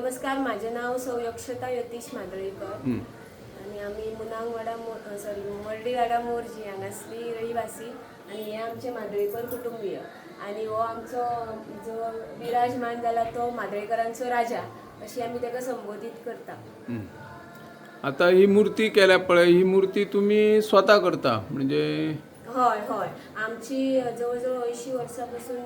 नमस्कार, माझे नाव सौ यक्षता यतीश मादळीकर आणि आम्ही मुनांगवाडा मर्डीवाडा मोरजी हांगासली रहिवासी आणि हे आमचे मादळीकर कुटुंबीय आणि हो आमचो जो विराजमान जाला तो मादळीकरांचो राजा अशी आम्ही ताका संबोधित करता। आता ही मूर्ती केल्या पळय, ही मूर्ती तुम्ही स्वतः करता म्हणजे? हय हय, आमची जवळजवळ 80 वर्सांपासून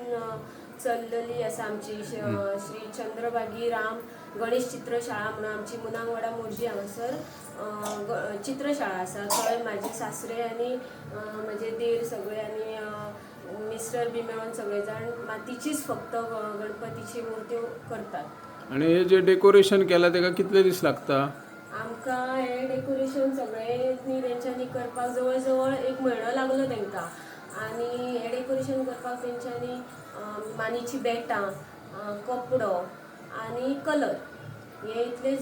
चललेली आसा आमची श्री चंद्रभागी राम गणेश चित्रशाळा म्हणून आमची मुनांगवाडा मोरजी हांगासर चित्रशाळा आसा। थंय माझे सासरे आनी म्हजे देर सगळे आनी मिस्टर बी मेळून सगळे जाण मातीचीच फक्त गणपतीची मूर्ती करतात। आणि हे जे डेकोरेशन केला तेका कितले दीस लागता? आमकां हे डेकोरेशन सगळें तेंच्यांनी करपाक जवळ जवळ 1 म्हयनो लागलो तांकां आनी हे डेकोरेशन करपाक तेंच्यांनी मानेची बेटां, कपडो आनी कलर हे इतलेच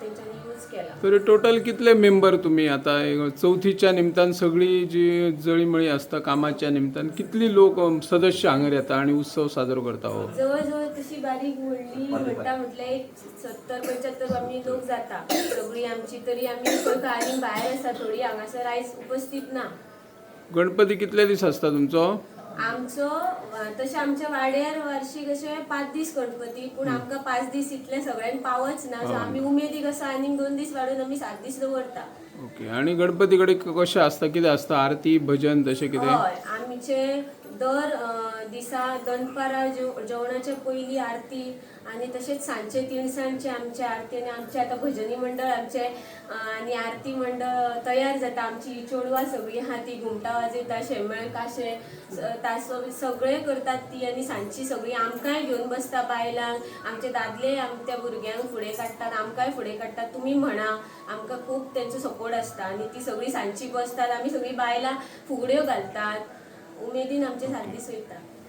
तेंच्यांनी यूज केला। तरी टोटल कितले मेंबर तुम्ही आता चौथीच्या निमतान सगळी जी जळीमळी असता कामाच्या निमतान कितली लोक सदस्य हांगर येता आणि उत्सव साजरो करता? हो, जवळ जवळ तशी बारीक व्हडली म्हणटा म्हटल्यार 70-75 आमी लोक जाता सगळी आमची। तरी आमी आनी भायर आसा थोडी, हांगासर आयज उपस्थित ना। गणपती कितले दीस आसता तुमचो? आमचो तशें आमच्या वाड्यार वार्षिक अशे 5 दीस गणपती, पूण आमकां 5 दीस इतले सगळ्यांक पावच ना, सो आमी उमेदीक आसा आनीक 2 दीस वाडून आमी 7 दीस दवरता। ओके, आणि गणपती कडेन कशें आसता, कितें आसता, आरती भजन तशें कितें? हय, आमचे दर दिसा दनपारां जेवणाच्या पयलीं आरती आनी तशेंच सांजचे तिणसांजचे आमचे आरती आनी आमचे आतां भजनी मंडळ आमचे आनी आरती मंडळ तयार जाता। आमची चेडवां सगळीं आहा ती घुमटां वाजयता, शेमेळ काशे तासो सगळें करतात ती आनी सांजची सगळीं आमकांय घेवन बसता बायलांक, आमचे दादले त्या भुरग्यांक फुडें काडटात, आमकांय फुडें काडटात। तुमी म्हणा, आमकां खूब तेंचो सपोर्ट आसता आनी ती सगळीं सांजची बसतात, आमी सगळीं बायलां फुगड्यो घालतात, उमेदीन आमचे 7 दीस वयता।